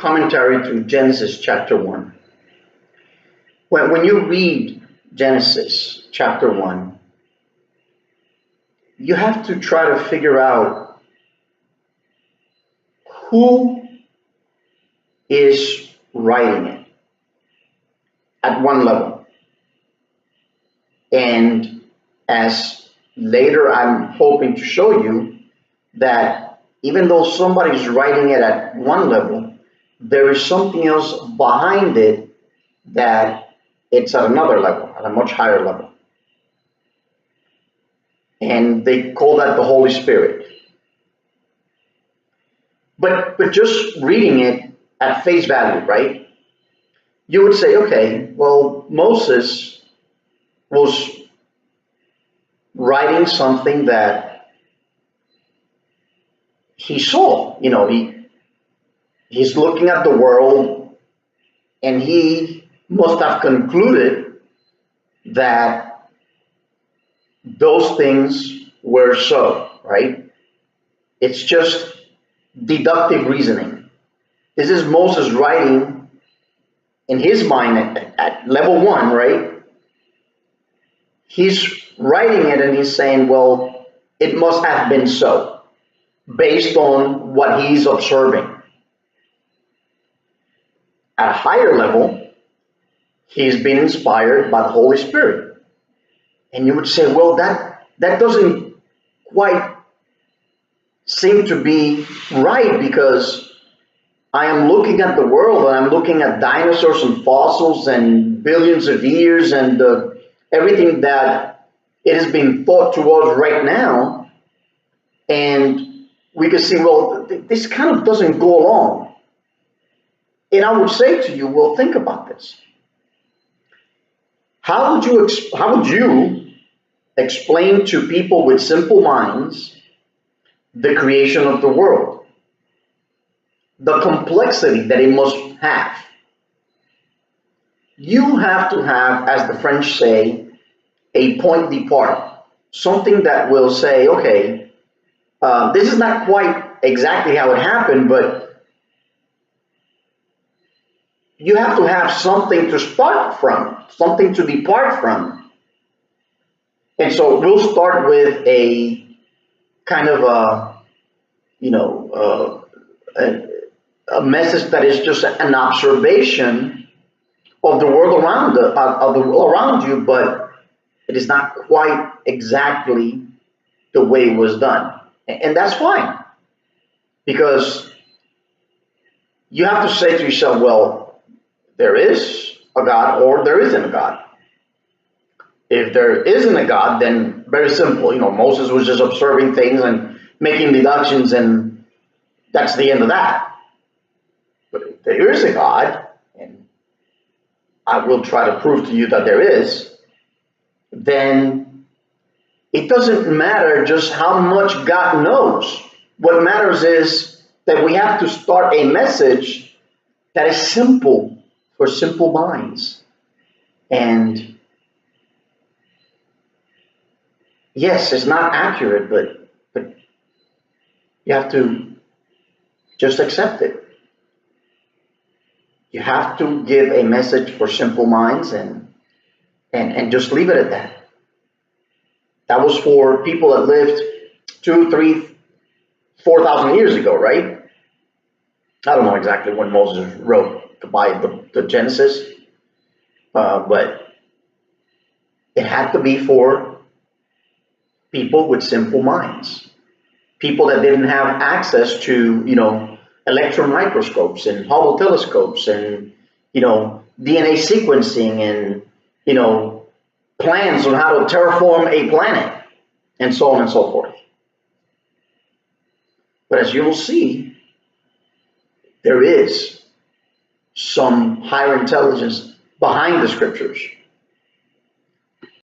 commentary to Genesis chapter 1. When you read Genesis chapter 1, you have to try to figure out who is writing it at one level. And as later I'm hoping to show you, that even though somebody's writing it at one level, there is something else behind it that it's at another level, at a much higher level. And they call that the Holy Spirit. But just reading it at face value, right? You would say, okay, well, Moses was writing something that he saw. He's looking at the world, and he must have concluded that those things were so, right? It's just deductive reasoning. This is Moses writing in his mind at level 1, right? He's writing it and he's saying, well, it must have been so, based on what he's observing. At a higher level, he's been inspired by the Holy Spirit. And you would say, well, that doesn't quite seem to be right, because I am looking at the world and I'm looking at dinosaurs and fossils and billions of years and everything that it is being thought towards right now. And we could see, well, this kind of doesn't go along. And I would say to you, well, think about this. How would you explain to people with simple minds the creation of the world? The complexity that it must have. You have to have, as the French say, a point depart. Something that will say, okay, this is not quite exactly how it happened, but you have to have something to start from, something to depart from. And so we'll start with a kind of a message that is just an observation of the world around you, but it is not quite exactly the way it was done. And that's fine, because you have to say to yourself, well, there is a God or there isn't a God. If there isn't a God, then very simple. Moses was just observing things and making deductions, and that's the end of that. But if there is a God, and I will try to prove to you that there is, then it doesn't matter just how much God knows. What matters is that we have to start a message that is simple for simple minds. And yes, it's not accurate, but you have to just accept it. You have to give a message for simple minds and just leave it at that. That was for people that lived 2, 3, 4,000 years ago, right? I don't know exactly when Moses wrote the Genesis, but it had to be for people with simple minds, people that didn't have access to, electron microscopes and Hubble telescopes and, DNA sequencing and, plans on how to terraform a planet and so on and so forth. But as you will see, there is some higher intelligence behind the scriptures.